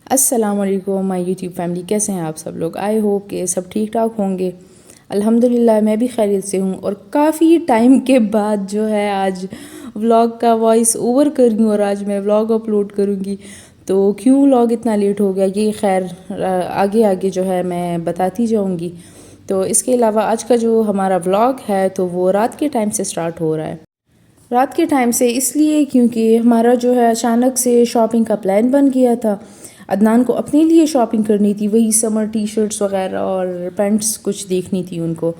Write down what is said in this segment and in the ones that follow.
अस्सलाम वालेकुम my YouTube family, कैसे हैं आप सब लोग। आई होप कि सब ठीक ठाक होंगे। अल्हम्दुलिल्लाह मैं भी खैरियत से हूँ और काफ़ी टाइम के बाद जो है आज व्लॉग का वॉइस ओवर कर रही हूँ और आज मैं व्लॉग अपलोड करूँगी। तो क्यों व्लॉग इतना लेट हो गया ये खैर आगे आगे जो है मैं बताती जाऊँगी। तो इसके अलावा आज का जो हमारा व्लॉग है तो वो रात के टाइम से स्टार्ट हो रहा है। रात के टाइम से इसलिए क्योंकि हमारा जो है अचानक से शॉपिंग का प्लान बन गया था। अदनान को अपने लिए शॉपिंग करनी थी, वही समर टी शर्ट्स वगैरह और पैंट्स कुछ देखनी थी उनको।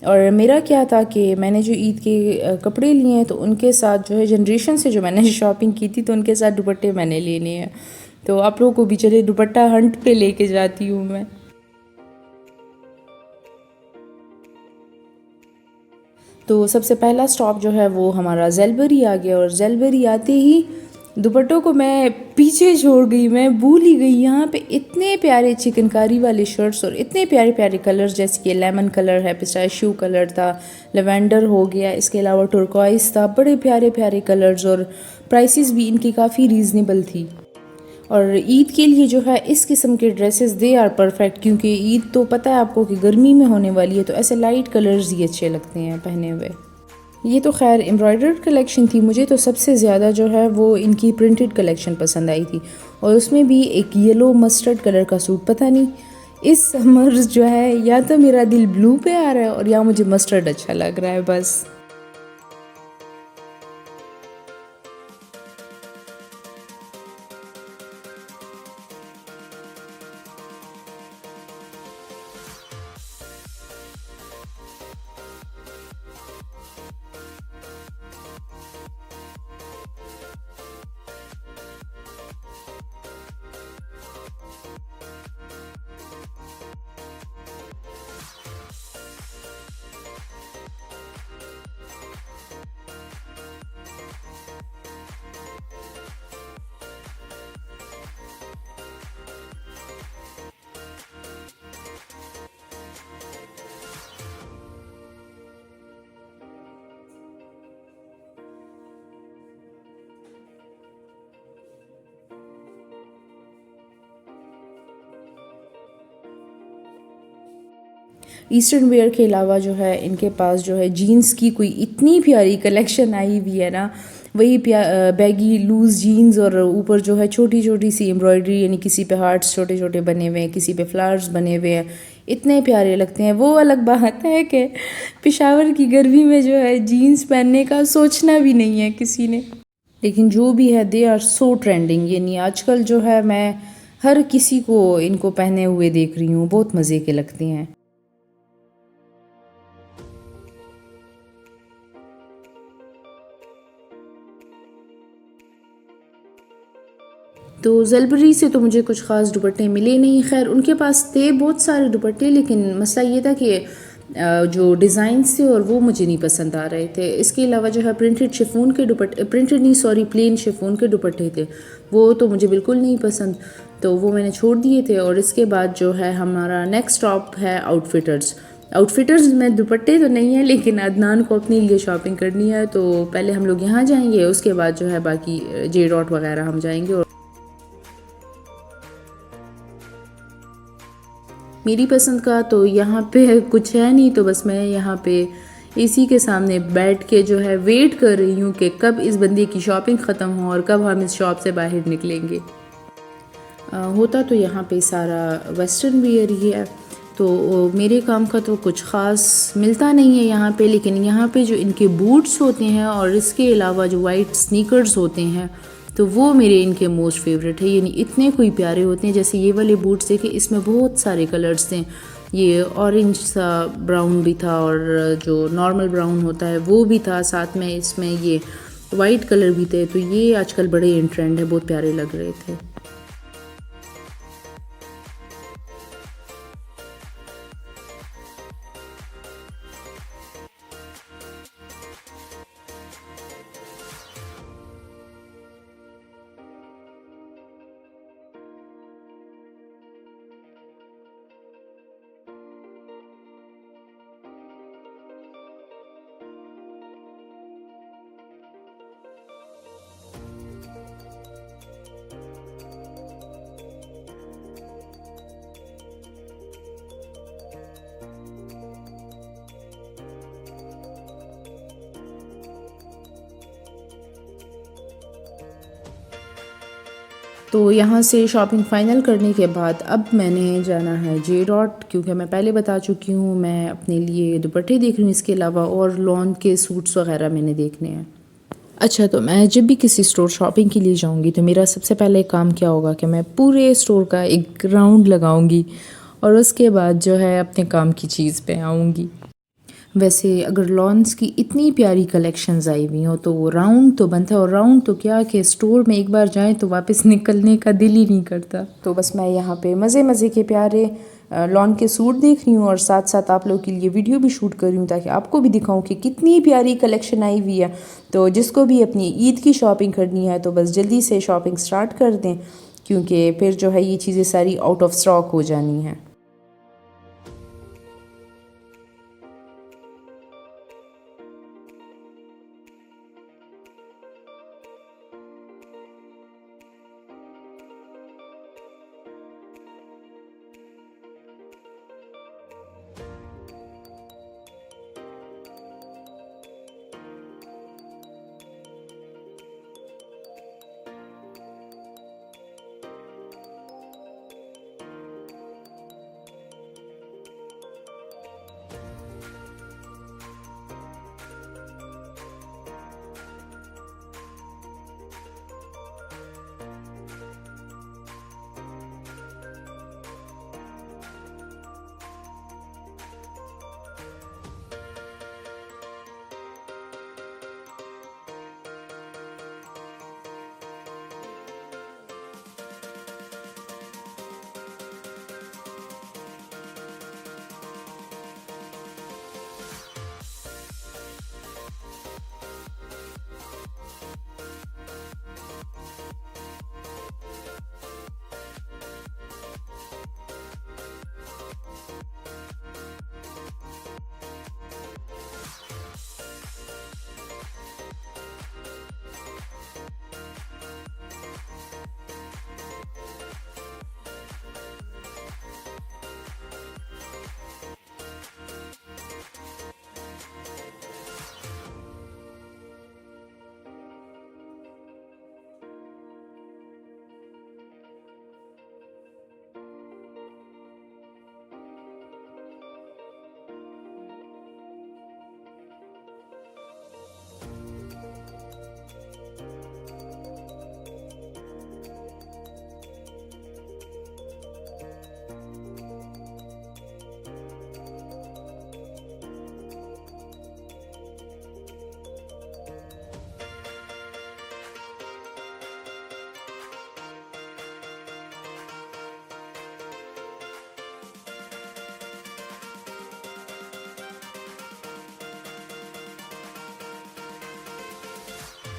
और मेरा क्या था कि मैंने जो ईद के कपड़े लिए हैं तो उनके साथ जो है जनरेशन से जो मैंने शॉपिंग की थी तो उनके साथ दुपट्टे मैंने लेने हैं। तो आप लोगों को भी चले दुपट्टा हंट पे लेके जाती हूँ मैं। तो सबसे पहला स्टॉप जो है वो हमारा जेलबरी आ गया और जेलबरी आते ही दुपट्टों को मैं पीछे छोड़ गई, मैं भूल ही गई। यहाँ पे इतने प्यारे चिकनकारी वाले शर्ट्स और इतने प्यारे प्यारे कलर्स, जैसे कि लेमन कलर है, पिस्ताशियो कलर था, लेवेंडर हो गया, इसके अलावा टर्कोइज था, बड़े प्यारे प्यारे कलर्स और प्राइसेस भी इनकी काफ़ी रीज़नेबल थी। और ईद के लिए जो है इस किस्म के ड्रेसेस दे आर परफेक्ट, क्योंकि ईद तो पता है आपको कि गर्मी में होने वाली है, तो ऐसे लाइट कलर्स ही अच्छे लगते हैं पहने हुए। ये तो खैर एम्ब्रॉयडर्ड कलेक्शन थी, मुझे तो सबसे ज़्यादा जो है वो इनकी प्रिंटेड कलेक्शन पसंद आई थी। और उसमें भी एक येलो मस्टर्ड कलर का सूट, पता नहीं इस समर जो है या तो मेरा दिल ब्लू पे आ रहा है और या मुझे मस्टर्ड अच्छा लग रहा है बस। ईस्टर्न वेयर के अलावा जो है इनके पास जो है जीन्स की कोई इतनी प्यारी कलेक्शन आई हुई है ना, वही बैगी लूज जीन्स और ऊपर जो है छोटी छोटी सी एम्ब्रॉयडरी, यानी किसी पे हार्ट्स छोटे छोटे बने हुए हैं, किसी पे फ्लावर्स बने हुए हैं, इतने प्यारे लगते हैं। वो अलग बात है कि पेशावर की गर्मी में जो है जीन्स पहनने का सोचना भी नहीं है किसी ने, लेकिन जो भी है दे आर सो ट्रेंडिंग। यानी आजकल जो है मैं हर किसी को इनको पहने हुए देख रही हूँ, बहुत मज़े के लगते हैं। तो ज़लबरी से तो मुझे कुछ ख़ास दुपट्टे मिले नहीं। खैर उनके पास थे बहुत सारे दुपट्टे, लेकिन मसला ये था कि जो डिज़ाइंस थे और वो मुझे नहीं पसंद आ रहे थे। इसके अलावा जो है प्रिंटेड शिफॉन के दुपट्टे, प्रिंटेड नहीं सॉरी प्लेन शिफॉन के दुपट्टे थे, वो तो मुझे बिल्कुल नहीं पसंद, तो वो मैंने छोड़ दिए थे। और इसके बाद जो है हमारा नेक्स्ट स्टॉप है आउटफिटर्स। आउटफिटर्स में दुपट्टे तो नहीं है, लेकिन अदनान को अपने लिए शॉपिंग करनी है, तो पहले हम लोग यहाँ जाएंगे, उसके बाद जो है बाकी जे डॉट वगैरह हम जाएंगे। मेरी पसंद का तो यहाँ पे कुछ है नहीं, तो बस मैं यहाँ पे एसी के सामने बैठ के जो है वेट कर रही हूँ कि कब इस बंदे की शॉपिंग ख़त्म हो और कब हम इस शॉप से बाहर निकलेंगे। होता तो यहाँ पे सारा वेस्टर्न वियर ही है, तो मेरे काम का तो कुछ ख़ास मिलता नहीं है यहाँ पे। लेकिन यहाँ पे जो इनके बूट्स होते हैं और इसके अलावा जो वाइट स्नीकर्स होते हैं, तो वो मेरे इनके मोस्ट फेवरेट है। यानी इतने कोई प्यारे होते हैं। जैसे ये वाले बूट्स देखे, इसमें बहुत सारे कलर्स थे, ये ऑरेंज सा ब्राउन भी था और जो नॉर्मल ब्राउन होता है वो भी था, साथ में इसमें ये वाइट कलर भी थे। तो ये आजकल बड़े इन ट्रेंड है, बहुत प्यारे लग रहे थे। तो यहाँ से शॉपिंग फ़ाइनल करने के बाद अब मैंने जाना है जे डॉट, क्योंकि मैं पहले बता चुकी हूँ मैं अपने लिए दुपट्टे देख रही हूँ, इसके अलावा और लॉन के सूट्स वगैरह मैंने देखने हैं। अच्छा, तो मैं जब भी किसी स्टोर शॉपिंग के लिए जाऊँगी तो मेरा सबसे पहले काम क्या होगा कि मैं पूरे स्टोर का एक राउंड लगाऊँगी और उसके बाद जो है अपने काम की चीज़ पे आऊँगी। वैसे अगर लॉन्स की इतनी प्यारी कलेक्शंस आई हुई हो तो वो राउंड तो बनता है, और राउंड तो क्या कि स्टोर में एक बार जाएं तो वापस निकलने का दिल ही नहीं करता। तो बस मैं यहाँ पे मज़े मज़े के प्यारे लॉन के सूट देख रही हूँ और साथ साथ आप लोगों के लिए वीडियो भी शूट कर रही हूँ ताकि आपको भी दिखाऊँ कि कितनी प्यारी कलेक्शन आई हुई है। तो जिसको भी अपनी ईद की शॉपिंग करनी है तो बस जल्दी से शॉपिंग स्टार्ट कर दें, क्योंकि फिर जो है ये चीज़ें सारी आउट ऑफ स्टॉक हो जानी हैं।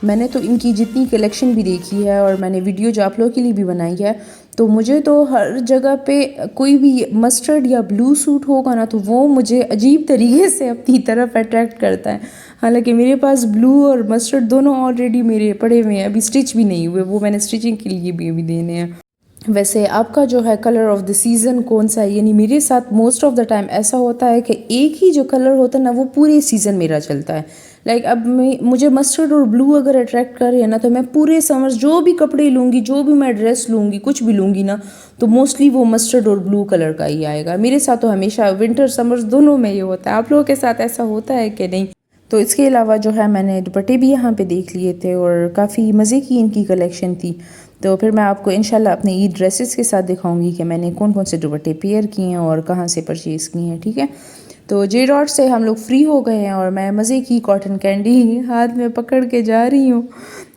मैंने तो इनकी जितनी कलेक्शन भी देखी है और मैंने वीडियो जो आप लोगों के लिए भी बनाई है, तो मुझे तो हर जगह पे कोई भी मस्टर्ड या ब्लू सूट होगा ना तो वो मुझे अजीब तरीके से अपनी तरफ अट्रैक्ट करता है। हालांकि मेरे पास ब्लू और मस्टर्ड दोनों ऑलरेडी मेरे पड़े हुए हैं, अभी स्टिच भी नहीं हुए, वो मैंने स्टिचिंग के लिए भी अभी देने हैं। वैसे आपका जो है कलर ऑफ द सीज़न कौन सा है? यानी मेरे साथ मोस्ट ऑफ द टाइम ऐसा होता है कि एक ही जो कलर होता है ना वो पूरे सीज़न मेरा चलता है। लाइक अब मुझे मस्टर्ड और ब्लू अगर अट्रैक्ट कर रही है ना तो मैं पूरे समर्स जो भी कपड़े लूँगी, जो भी मैं ड्रेस लूँगी, कुछ भी लूँगी ना तो मोस्टली वो मस्टर्ड और ब्लू कलर का ही आएगा। मेरे साथ तो हमेशा विंटर समर्स दोनों में ये होता है। आप लोगों के साथ ऐसा होता है कि नहीं? तो इसके अलावा जो है मैंने दुपट्टे भी यहाँ पे देख लिए थे और काफ़ी मज़े की इनकी कलेक्शन थी। तो फिर मैं आपको इंशाल्लाह अपने ईद ड्रेसेस के साथ दिखाऊंगी कि मैंने कौन कौन से दुपट्टे पेयर किए हैं और कहाँ से परचेज़ किए हैं। ठीक है, तो जे डॉट से हम लोग फ्री हो गए हैं और मैं मज़े की कॉटन कैंडी हाथ में पकड़ के जा रही हूँ।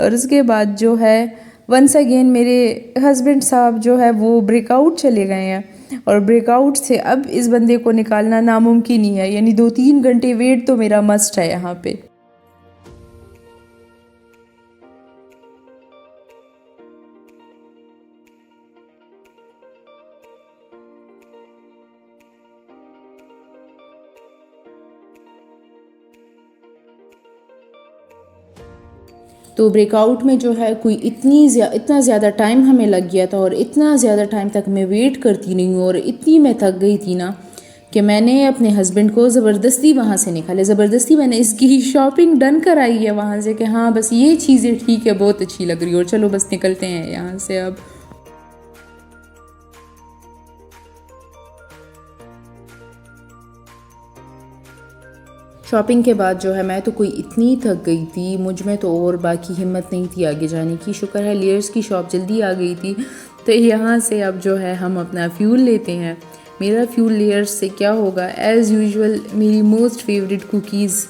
और उसके बाद जो है वंस अगेन मेरे हस्बैंड साहब जो है वो ब्रेकआउट चले गए हैं और ब्रेकआउट से अब इस बंदे को निकालना नामुमकिन ही है। यानी 2-3 घंटे वेट तो मेरा मस्ट है यहाँ पे। तो ब्रेकआउट में जो है कोई इतना ज़्यादा टाइम हमें लग गया था और इतना ज़्यादा टाइम तक मैं वेट करती रही हूँ और इतनी मैं थक गई थी ना कि मैंने अपने हस्बैंड को ज़बरदस्ती वहाँ से निकाले। ज़बरदस्ती मैंने इसकी शॉपिंग डन कराई है वहाँ से कि हाँ बस ये चीज़ें ठीक है, बहुत अच्छी लग रही है और चलो बस निकलते हैं यहाँ से अब। शॉपिंग के बाद जो है मैं तो कोई इतनी थक गई थी, मुझ में तो और बाकी हिम्मत नहीं थी आगे जाने की। शुक्र है लेयर्स की शॉप जल्दी आ गई थी, तो यहाँ से अब जो है हम अपना फ्यूल लेते हैं। मेरा फ्यूल लेयर्स से क्या होगा, एज़ यूजुअल मेरी मोस्ट फेवरेट कुकीज़।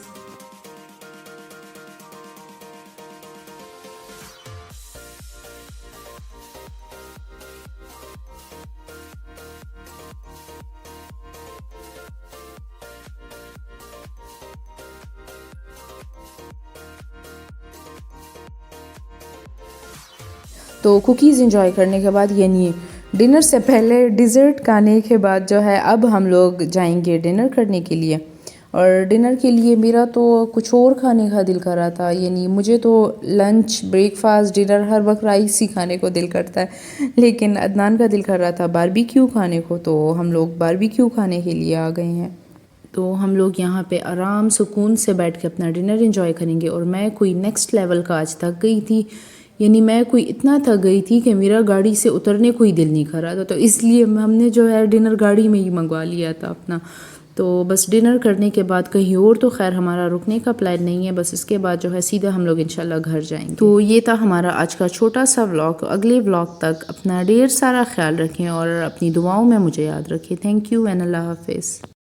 तो कुकीज़ इंजॉय करने के बाद, यानी डिनर से पहले डिज़र्ट खाने के बाद जो है अब हम लोग जाएंगे डिनर करने के लिए। और डिनर के लिए मेरा तो कुछ और खाने का दिल कर रहा था, यानी मुझे तो लंच ब्रेकफास्ट डिनर हर वक्त राइस ही खाने को दिल करता है, लेकिन अदनान का दिल कर रहा था बारबेक्यू खाने को, तो हम लोग बारबेक्यू खाने के लिए आ गए हैं। तो हम लोग यहाँ पे आराम सुकून से बैठ के अपना डिनर एंजॉय करेंगे। और मैं कोई नेक्स्ट लेवल का आज थक गई थी, यानी मैं कोई इतना थक गई थी कि मेरा गाड़ी से उतरने को ही दिल नहीं कर रहा था, तो इसलिए हमने जो है डिनर गाड़ी में ही मंगवा लिया था अपना। तो बस डिनर करने के बाद कहीं और तो खैर हमारा रुकने का प्लान नहीं है, बस इसके बाद जो है सीधा हम लोग इंशाल्लाह घर जाएंगे। तो ये था हमारा आज का छोटा सा व्लॉग। अगले व्लॉग तक अपना ढेर सारा ख्याल रखें और अपनी दुआओं में मुझे याद रखें। थैंक यू एंड अल्लाह हाफिज़।